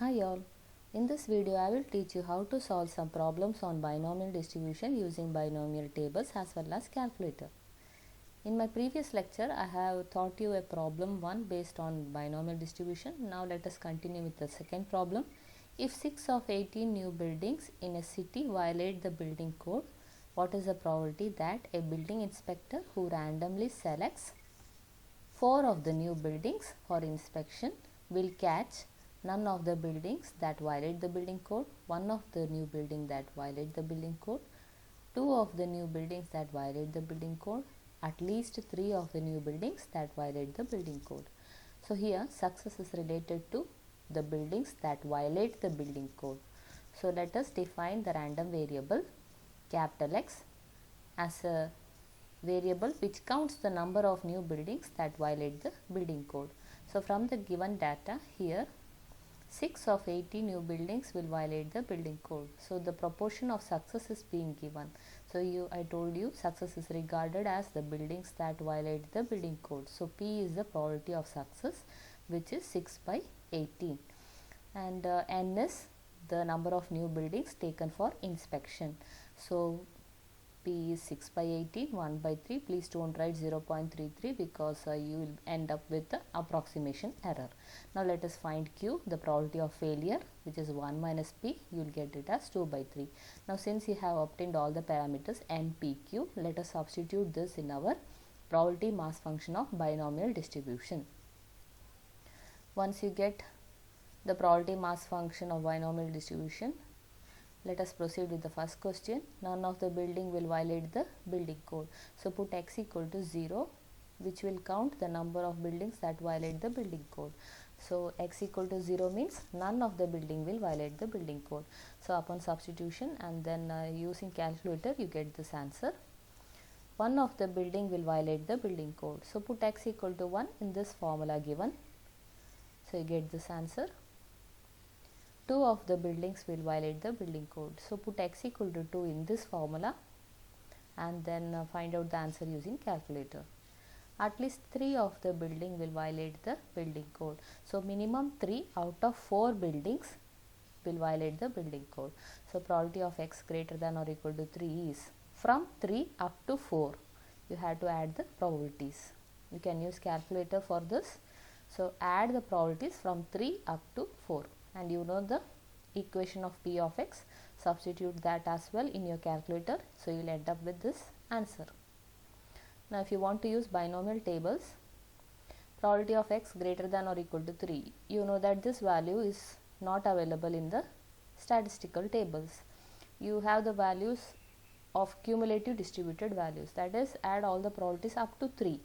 Hi all, in this video I will teach you how to solve some problems on binomial distribution using binomial tables as well as calculator. In my previous lecture I have taught you a problem 1 based on binomial distribution. Now let us continue with the second problem. If 6 of 18 new buildings in a city violate the building code, what is the probability that a building inspector who randomly selects 4 of the new buildings for inspection will catch none of the buildings that violate the building code, one of the new building that violate the building code, two of the new buildings that violate the building code, at least 3 of the new buildings that violate the building code. So here success is related to the buildings that violate the building code. So let us define the random variable capital X as a variable which counts the number of new buildings that violate the building code. So from the given data here 6 of 80 new buildings will violate the building code. So the proportion of success is being given. So I told you success is regarded as the buildings that violate the building code. So P is the probability of success, which is 6 by 18, and N is the number of new buildings taken for inspection. So P is 6 by 18, 1 by 3. Please don't write 0.33 because you will end up with the approximation error. Now let us find Q, the probability of failure, which is 1 minus P. You will get it as 2 by 3. Now since you have obtained all the parameters N, P, Q, let us substitute this in our probability mass function of binomial distribution. Once you get the probability mass function of binomial distribution, let us proceed with the first question. None of the building will violate the building code. So put X equal to 0, which will count the number of buildings that violate the building code. So X equal to 0 means none of the building will violate the building code. So upon substitution and then using calculator, you get this answer. One of the building will violate the building code. So put X equal to 1 in this formula given. So you get this answer. 2 of the buildings will violate the building code. So put X equal to 2 in this formula and then find out the answer using calculator. At least 3 of the building will violate the building code. So minimum 3 out of 4 buildings will violate the building code. So probability of X greater than or equal to 3 is from 3 up to 4. You have to add the probabilities. You can use calculator for this. So add the probabilities from 3 up to 4. And you know the equation of P of X, substitute that as well in your calculator, so you will end up with this answer. Now if you want to use binomial tables, probability of X greater than or equal to 3, you know that this value is not available in the statistical tables. You have the values of cumulative distributed values, that is add all the probabilities up to 3.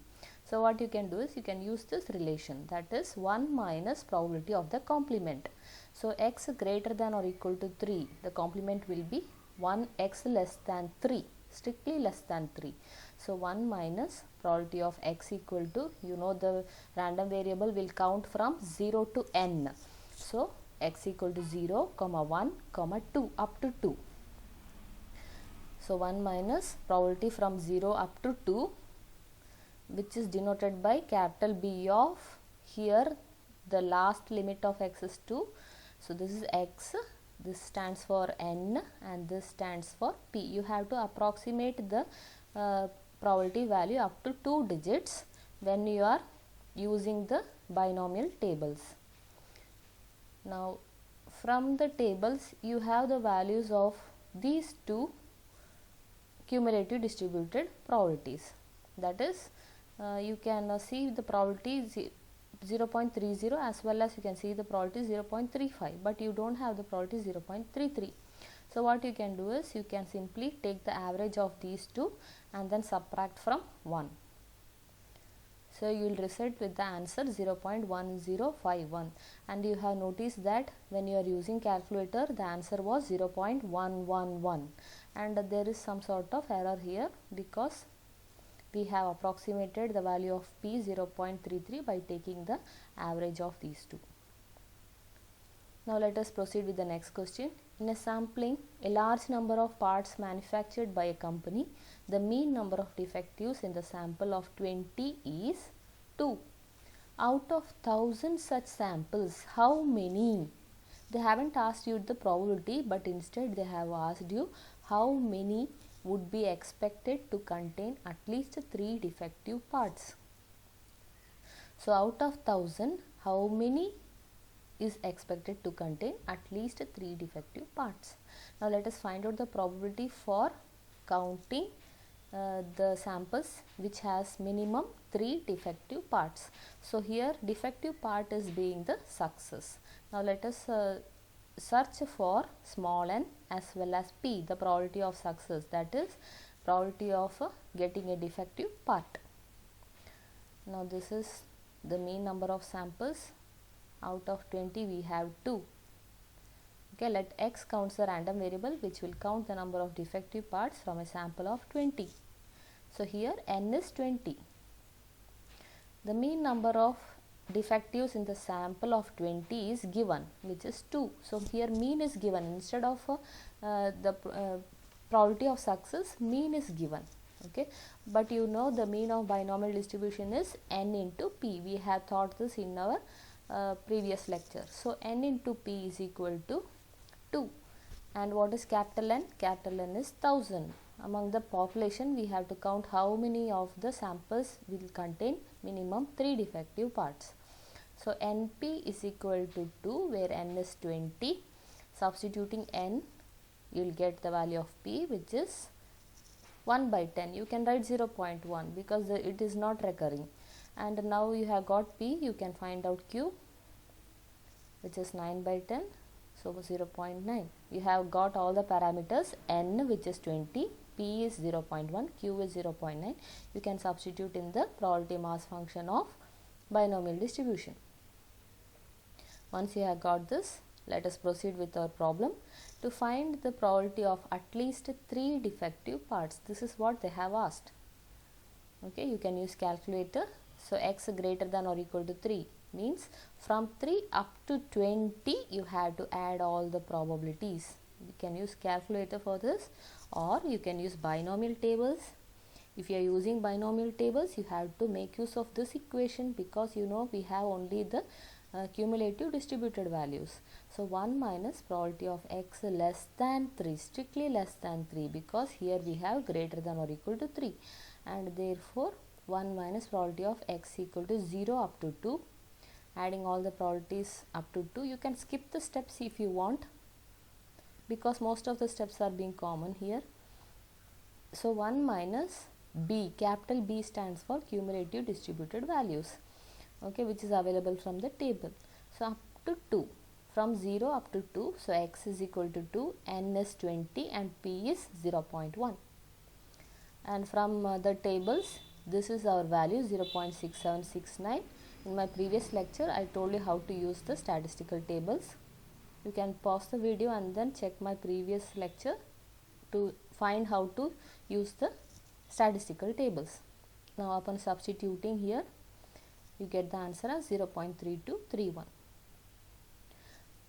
So what you can do is you can use this relation, that is 1 minus probability of the complement. So X greater than or equal to 3, the complement will be 1x less than 3, strictly less than 3. So 1 minus probability of X equal to, you know the random variable will count from 0 to n. So X equal to 0, 1, 2 up to 2. So 1 minus probability from 0 up to 2, which is denoted by capital B of, here the last limit of X is 2. So this is X, this stands for N and this stands for P. You have to approximate the probability value up to 2 digits when you are using the binomial tables. Now from the tables you have the values of these two cumulative distributed probabilities, that is you can see the probability 0.30 as well as you can see the probability 0.35, but you don't have the probability 0.33. So what you can do is you can simply take the average of these two and then subtract from 1. So you will result with the answer 0.1051, and you have noticed that when you are using calculator the answer was 0.111, and there is some sort of error here because we have approximated the value of P 0.33 by taking the average of these two. Now let us proceed with the next question. In a sampling, a large number of parts manufactured by a company, the mean number of defectives in the sample of 20 is 2. Out of 1000 such samples, how many They haven't asked you the probability, but instead they have asked you how many would be expected to contain at least 3 defective parts. So out of 1000, how many is expected to contain at least 3 defective parts? Now let us find out the probability for counting the samples which has minimum 3 defective parts. So here defective part is being the success. Now let us search for small n as well as p, the probability of success, that is probability of getting a defective part. Now this is the mean number of samples. Out of 20 we have 2. Okay, let x counts the random variable which will count the number of defective parts from a sample of 20. So here n is 20. The mean number of defectives in the sample of 20 is given, which is 2. So here mean is given instead of the probability of success, mean is given. Okay, but you know the mean of binomial distribution is n into p. We have taught this in our previous lecture. So n into p is equal to 2. And what is capital N? Capital N is 1000. Among the population, we have to count how many of the samples will contain minimum 3 defective parts. So NP is equal to 2, where n is 20. Substituting n, you will get the value of p, which is 1 by 10. You can write 0.1 because it is not recurring. And now you have got p, you can find out q, which is 9 by 10. So 0.9. You have got all the parameters, n which is 20, p is 0.1, q is 0.9. You can substitute in the probability mass function of binomial distribution. Once you have got this, let us proceed with our problem to find the probability of at least 3 defective parts. This is what they have asked. Okay, you can use calculator. So x greater than or equal to 3 means from 3 up to 20 you have to add all the probabilities. You can use calculator for this, or you can use binomial tables. If you are using binomial tables, you have to make use of this equation because you know we have only the cumulative distributed values. So 1 minus probability of x less than 3, strictly less than 3, because here we have greater than or equal to 3, and therefore 1 minus probability of x equal to 0 up to 2. Adding all the probabilities up to 2. You can skip the steps if you want, because most of the steps are being common here. So 1 minus b, capital B stands for cumulative distributed values, okay, which is available from the table. So up to 2, from 0 up to 2, so x is equal to 2, n is 20 and p is 0.1. And from the tables, this is our value 0.6769. In my previous lecture, I told you how to use the statistical tables. You can pause the video and then check my previous lecture to find how to use the statistical tables. Now upon substituting here, you get the answer as 0.3231.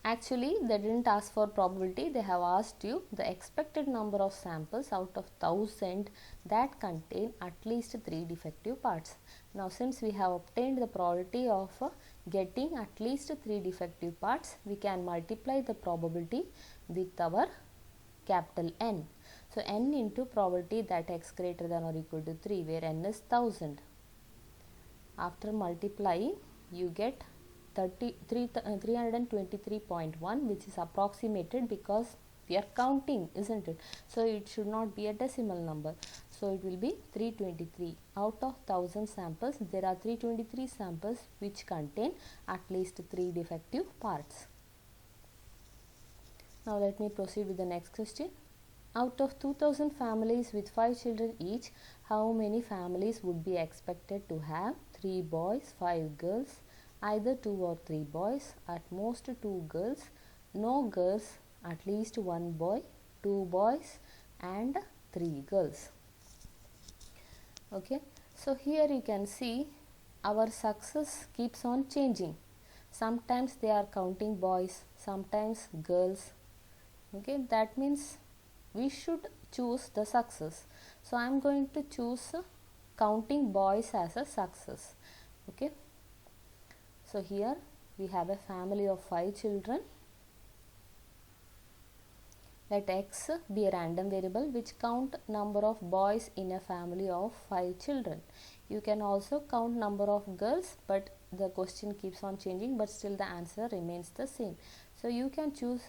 Actually, they didn't ask for probability, they have asked you the expected number of samples out of 1000 that contain at least 3 defective parts. Now since we have obtained the probability of getting at least 3 defective parts, we can multiply the probability with our capital N. So n into probability that x greater than or equal to 3, where n is 1000. After multiplying, you get 323.1, which is approximated because we are counting, isn't it? So it should not be a decimal number. So it will be 323. Out of 1000 samples, there are 323 samples which contain at least 3 defective parts. Now let me proceed with the next question. Out of 2000 families with 5 children each, how many families would be expected to have 3 boys, 5 girls, either 2 or 3 boys, at most 2 girls, no girls, at least 1 boy, 2 boys and 3 girls. Okay, so here you can see our success keeps on changing. Sometimes they are counting boys, sometimes girls. Okay, that means we should choose the success. So I am going to choose counting boys as a success. Okay, so here we have a family of 5 children. Let x be a random variable which count number of boys in a family of 5 children. You can also count number of girls, but the question keeps on changing, but still the answer remains the same. So you can choose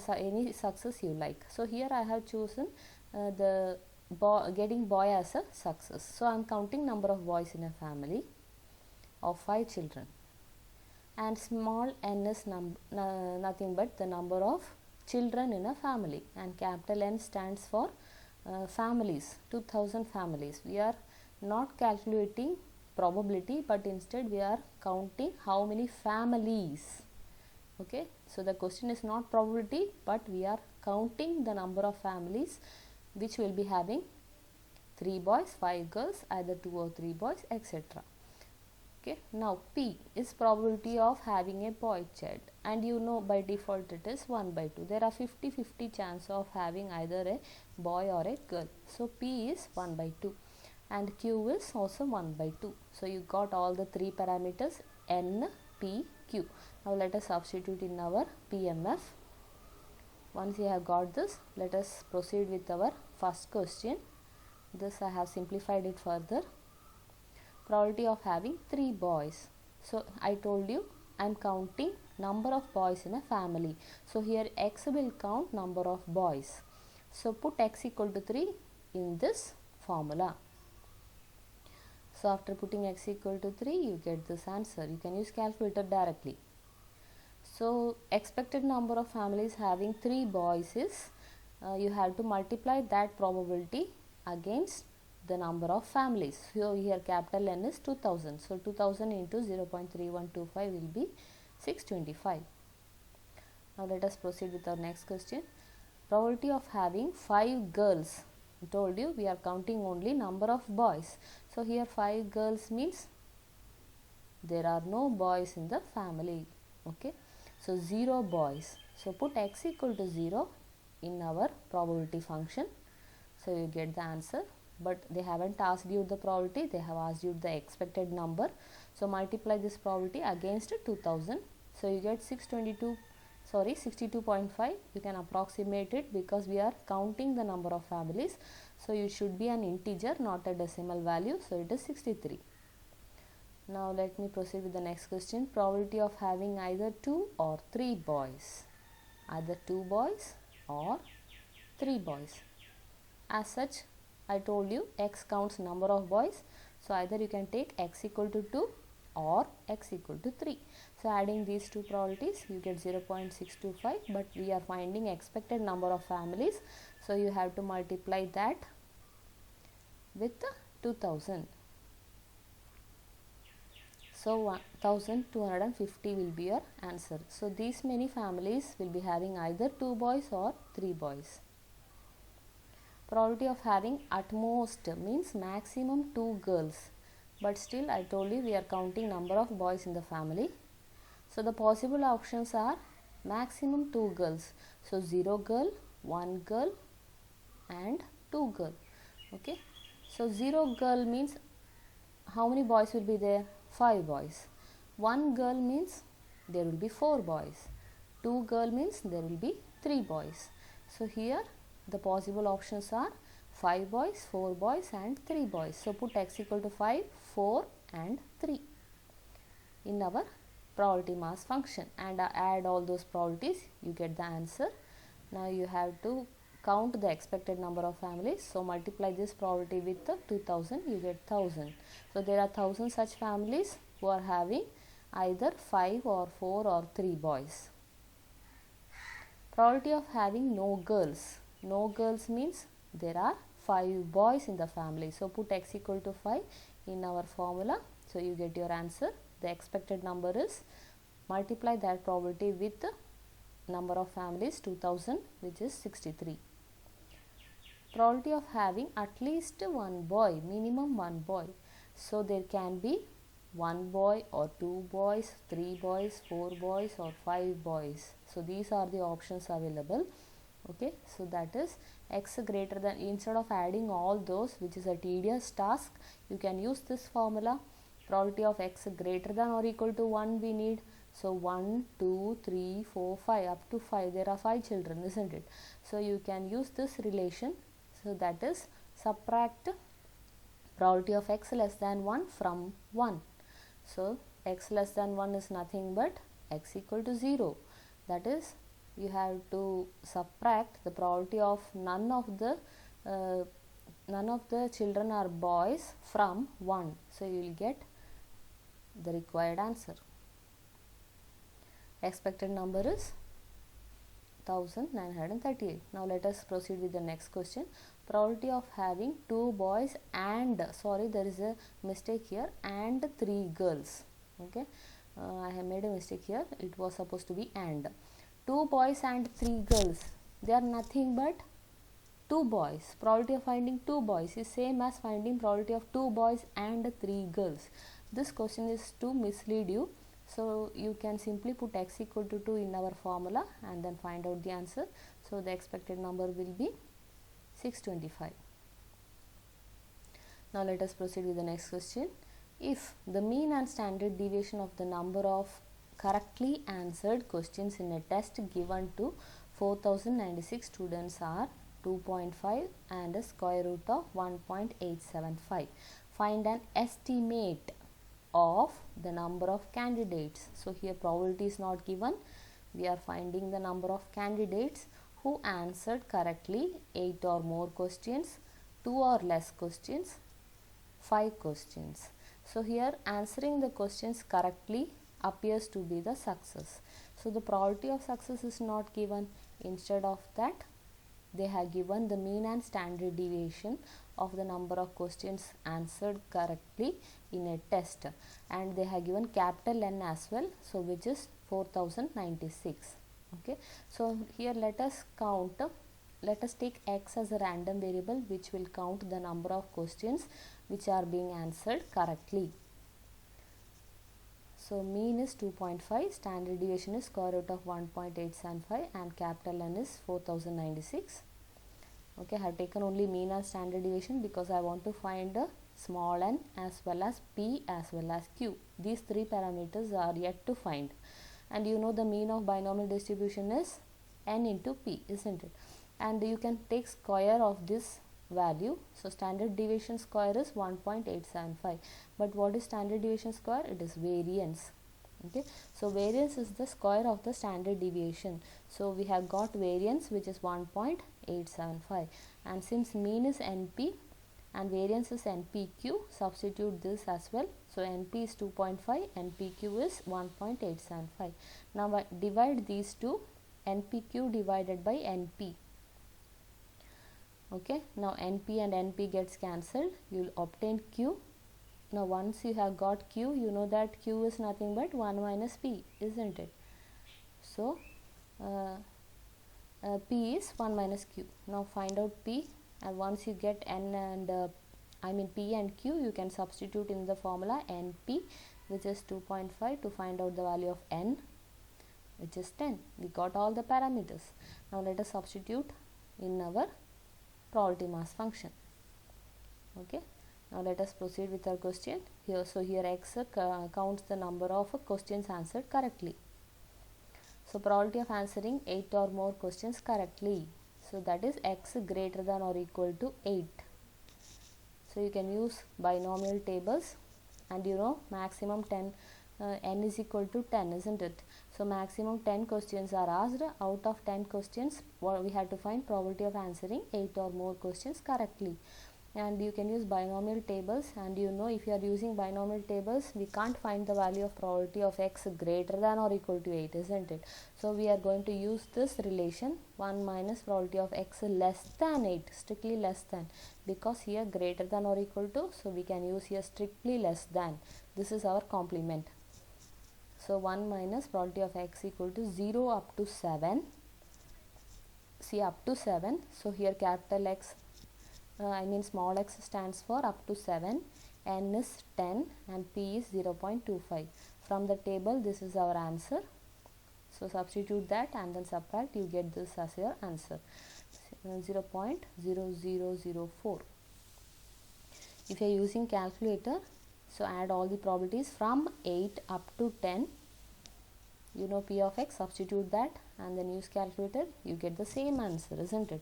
any success you like. So here I have chosen getting boy as a success. So I am counting number of boys in a family of 5 children, and small n is nothing but the number of children in a family, and capital N stands for families, 2000 families. We are not calculating probability, but instead we are counting how many families. Okay, so the question is not probability, but we are counting the number of families which will be having 3 boys, 5 girls, either 2 or 3 boys, etc. Okay, now P is probability of having a boy child, and you know by default it is 1 by 2. There are 50-50 chance of having either a boy or a girl. So P is 1 by 2, and Q is also 1 by 2. So you got all the 3 parameters N, P, Q. Now let us substitute in our PMF. Once you have got this, let us proceed with our first question. This I have simplified it further. Probability of having 3 boys. So I told you I am counting number of boys in a family. So here x will count number of boys. So put x equal to 3 in this formula. So after putting x equal to 3, you get this answer. You can use calculator directly. So expected number of families having 3 boys is, you have to multiply that probability against the number of families. So here capital N is 2000. So 2000 into 0.3125 will be 625. Now let us proceed with our next question. Probability of having 5 girls. I told you we are counting only number of boys. So here 5 girls means there are no boys in the family. Okay. So 0 boys. So put x equal to 0 in our probability function. So you get the answer. But they haven't asked you the probability, they have asked you the expected number. So multiply this probability against 2000. So you get 62.5. You can approximate it because we are counting the number of families. So it should be an integer, not a decimal value. So it is 63. Now let me proceed with the next question. Probability of having either 2 or 3 boys. Either 2 boys or 3 boys. As such, I told you x counts number of boys. So either you can take x equal to 2 or x equal to 3. So adding these two probabilities, you get 0.625, but we are finding expected number of families. So you have to multiply that with 2000. So 1250 will be your answer. So these many families will be having either 2 boys or 3 boys. Probability of having at most means maximum 2 girls, but still I told you we are counting number of boys in the family. So the possible options are maximum 2 girls. So 0 girl, 1 girl and 2 girl. Okay. So 0 girl means how many boys will be there? 5 boys. 1 girl means there will be 4 boys. 2 girl means there will be 3 boys. So here the possible options are 5 boys, 4 boys and 3 boys. So put x equal to 5, 4 and 3 in our probability mass function, and add all those probabilities, you get the answer. Now you have to count the expected number of families. So multiply this probability with 2000, you get 1000. So there are 1000 such families who are having either 5 or 4 or 3 boys. Probability of having no girls. No girls means there are 5 boys in the family. So put x equal to 5 in our formula. So you get your answer. The expected number is, multiply that probability with the number of families 2000, which is 63. Probability of having at least 1 boy, minimum 1 boy. So there can be 1 boy or 2 boys, 3 boys, 4 boys or 5 boys. So these are the options available. Okay, so that is x greater than, instead of adding all those which is a tedious task, you can use this formula. Probability of x greater than or equal to 1 we need. So 1, 2, 3, 4, 5, up to 5. There are 5 children, isn't it? So you can use this relation. So that is subtract probability of x less than 1 from 1. So x less than 1 is nothing but x equal to 0. That is, you have to subtract the probability of none of the children are boys from 1. So you will get the required answer. Expected number is 1938. Now let us proceed with the next question. Probability of having 2 boys and, sorry, there is a mistake here, and 3 girls. Okay, I have made a mistake here. It was supposed to be and. 2 boys and 3 girls. They are nothing but 2 boys. Probability of finding 2 boys is same as finding probability of 2 boys and 3 girls. This question is to mislead you. So you can simply put x equal to 2 in our formula and then find out the answer. So the expected number will be 625. Now let us proceed with the next question. If the mean and standard deviation of the number of correctly answered questions in a test given to 4096 students are 2.5 and a square root of 1.875. Find an estimate of the number of candidates. So here probability is not given. We are finding the number of candidates who answered correctly 8 or more questions, 2 or less questions, 5 questions. So here answering the questions correctly appears to be the success. So the probability of success is not given. Instead of that, they have given the mean and standard deviation of the number of questions answered correctly in a test, and they have given capital N as well, so which is 4096. Okay, so here let us count, let us take x as a random variable which will count the number of questions which are being answered correctly. So mean is 2.5, standard deviation is square root of 1.875 and capital N is 4096. Okay, I have taken only mean and standard deviation because I want to find a small n as well as p as well as q. These 3 parameters are yet to find. And you know the mean of binomial distribution is n into p, isn't it? And you can take square of this value. So standard deviation square is 1.875. But what is standard deviation square? It is variance. Okay, so variance is the square of the standard deviation. So we have got variance which is 1.875, and since mean is NP and variance is NPQ, substitute this as well. So NP is 2.5, NPQ is 1.875. Now divide these two, NPQ divided by NP. Okay, now NP and NP gets cancelled. You will obtain Q. Now once you have got Q, you know that Q is nothing but 1 minus P, isn't it? So P is 1 minus Q. Now find out P, and once you get N and P and Q, you can substitute in the formula NP, which is 2.5, to find out the value of N, which is 10. We got all the parameters. Now let us substitute in our probability mass function. Okay. Now let us proceed with our question. Here, so here x counts the number of questions answered correctly. So probability of answering 8 or more questions correctly. So that is x greater than or equal to 8. So you can use binomial tables, and you know maximum 10, n is equal to 10, isn't it? So maximum 10 questions are asked. Out of 10 questions, we have to find probability of answering 8 or more questions correctly. And you can use binomial tables, and you know if you are using binomial tables, we can't find the value of probability of x greater than or equal to 8, isn't it? So we are going to use this relation 1 minus probability of x less than 8, strictly less than, because here greater than or equal to, so we can use here strictly less than. This is our complement. So 1 minus probability of x equal to 0 up to 7. See, up to 7. So here capital X, small x stands for up to 7, n is 10 and p is 0.25. From the table, this is our answer. So substitute that and then subtract, you get this as your answer, 0.0004. If you are using calculator, so add all the probabilities from 8 up to 10. you know p of x, substitute that and then use calculator, you get the same answer, isn't it?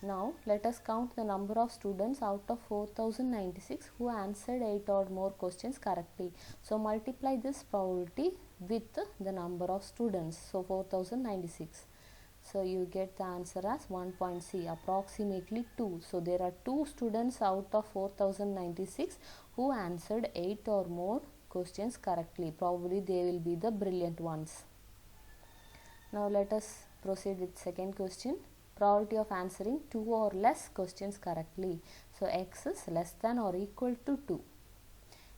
Now let us count the number of students out of 4096 who answered 8 or more questions correctly. So multiply this probability with the number of students. So 4096. So you get the answer as 1.c, approximately 2. So there are 2 students out of 4096 who answered 8 or more questions correctly. Probably they will be the brilliant ones. Now let us proceed with second question. Probability of answering 2 or less questions correctly. So x is less than or equal to 2.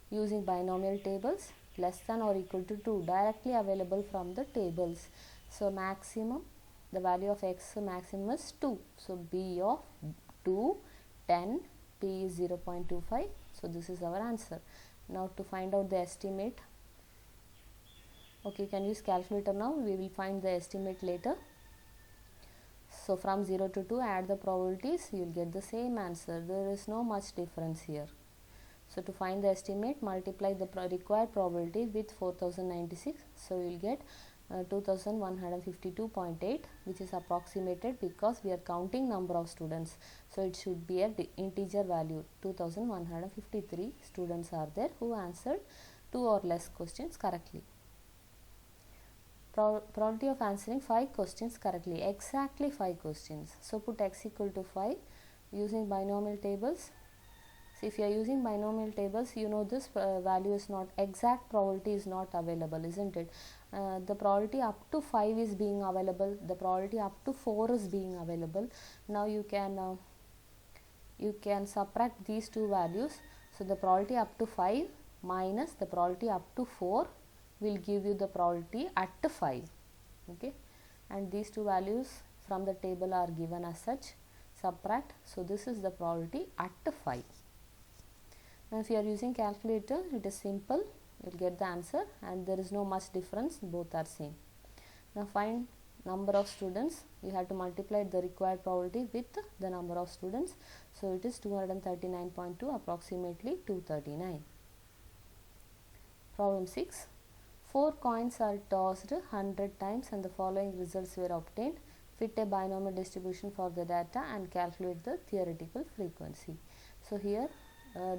Using binomial tables, less than or equal to 2 directly available from the tables. So maximum, the value of x maximum is 2. So b of 2, 10, p is 0.25. So this is our answer. Now to find out the estimate, okay, you can use calculator now. We will find the estimate later. So from 0 to 2, add the probabilities, you will get the same answer. There is no much difference here. So to find the estimate, multiply the required probability with 4096. So you will get 2152.8, which is approximated because we are counting number of students. So it should be an integer value. 2153 students are there who answered 2 or less questions correctly. Probability of answering 5 questions correctly, exactly 5 questions. So put x equal to 5 using binomial tables. So if you are using binomial tables, you know this value is not, exact probability is not available, isn't it? The probability up to 5 is being available, the probability up to 4 is being available. Now you can subtract these two values. So the probability up to 5 minus the probability up to 4 will give you the probability at 5. Okay, and these two values from the table are given as such. Subtract. So this is the probability at 5. Now if you are using calculator, it is simple. You will get the answer and there is no much difference. Both are same. Now find number of students. You have to multiply the required probability with the number of students. So it is 239.2, approximately 239. Problem 6. 4 coins are tossed 100 times and the following results were obtained. Fit a binomial distribution for the data and calculate the theoretical frequency. So here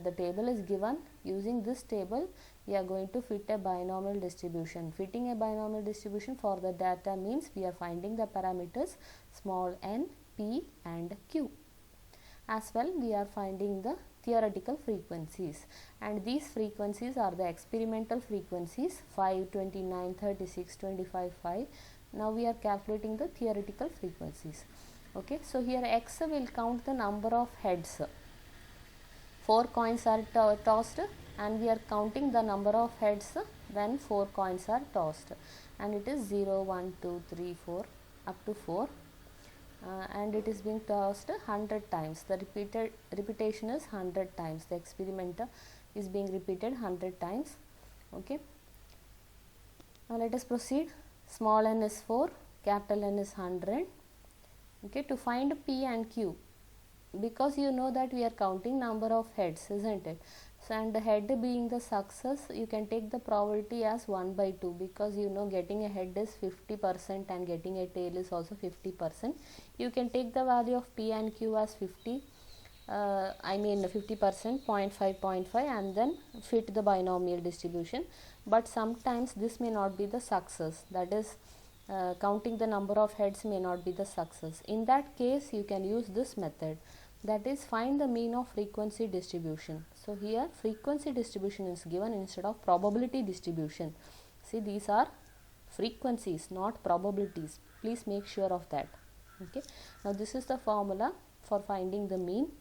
the table is given. Using this table, we are going to fit a binomial distribution. Fitting a binomial distribution for the data means we are finding the parameters small n, p and q. As well, we are finding the theoretical frequencies, and these frequencies are the experimental frequencies 5, 29, 36, 25, 5. Now we are calculating the theoretical frequencies. Okay, so here x will count the number of heads. 4 coins are tossed and we are counting the number of heads when 4 coins are tossed, and it is 0, 1, 2, 3, 4 up to 4. And it is being tossed 100 times. The repetition is 100 times. The experiment is being repeated 100 times. Okay. Now let us proceed. Small n is 4, capital N is 100. Okay. To find P and Q, because you know that we are counting number of heads, isn't it? So, and the head being the success, you can take the probability as 1 by 2, because you know getting a head is 50% and getting a tail is also 50%. You can take the value of P and Q as 50, 50%, 0.5, 0.5, and then fit the binomial distribution. But sometimes this may not be the success, that is counting the number of heads may not be the success. In that case, you can use this method, that is find the mean of frequency distribution. So here frequency distribution is given instead of probability distribution. See, these are frequencies, not probabilities. Please make sure of that. Okay. Now this is the formula for finding the mean.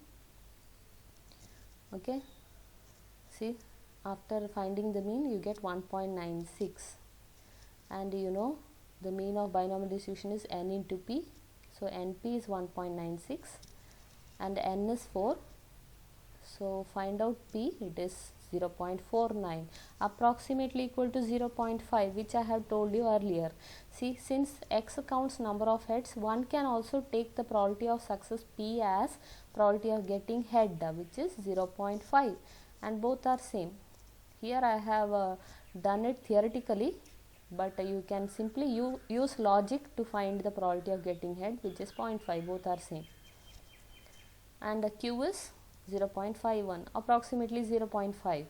Okay. See, after finding the mean, you get 1.96, and you know the mean of binomial distribution is n into p. So np is 1.96 and n is 4. So find out p, it is 0.49, approximately equal to 0.5, which I have told you earlier. See, since x counts number of heads, one can also take the probability of success p as probability of getting head, which is 0.5, and both are same. Here I have done it theoretically. but you can simply use logic to find the probability of getting head, which is 0.5, both are same. And Q is 0.51, approximately 0.5.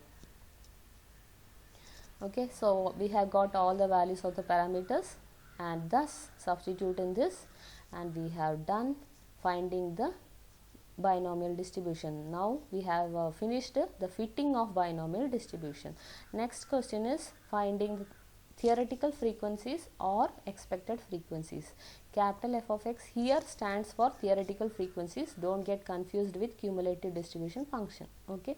Okay, so we have got all the values of the parameters and thus substitute in this, and we have done finding the binomial distribution. Now we have finished the fitting of binomial distribution. Next question is finding the theoretical frequencies or expected frequencies. Capital F of x here stands for theoretical frequencies. Don't get confused with cumulative distribution function. Okay.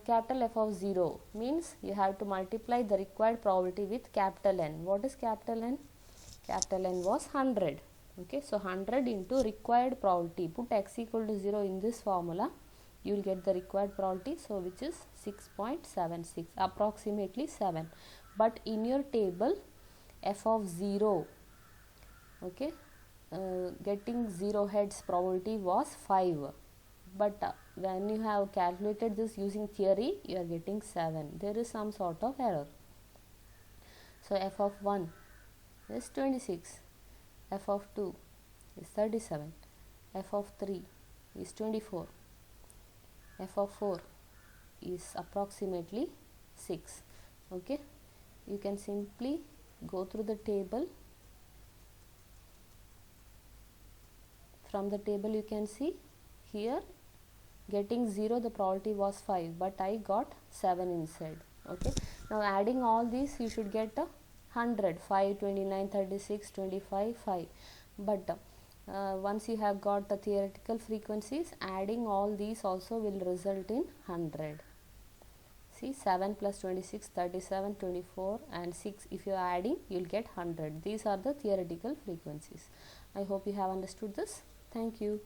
Capital F of 0 means you have to multiply the required probability with capital N. What is capital N? Capital N was 100. Okay, so 100 into required probability. Put x equal to 0 in this formula. You will get the required probability, so which is 6.76, approximately 7. But in your table, F of 0, okay, getting 0 heads probability was 5. But when you have calculated this using theory, you are getting 7. There is some sort of error. So F of 1 is 26, F of 2 is 37, F of 3 is 24, F of 4 is approximately 6. Okay, you can simply go through the table. From the table you can see here getting 0 the probability was 5, but I got 7 inside. Okay, now adding all these you should get a 100, 5, 29, 36, 25, 5. But once you have got the theoretical frequencies, adding all these also will result in 100. See, 7 plus 26, 37, 24 and 6, if you are adding you will get 100. These are the theoretical frequencies. I hope you have understood this. Thank you.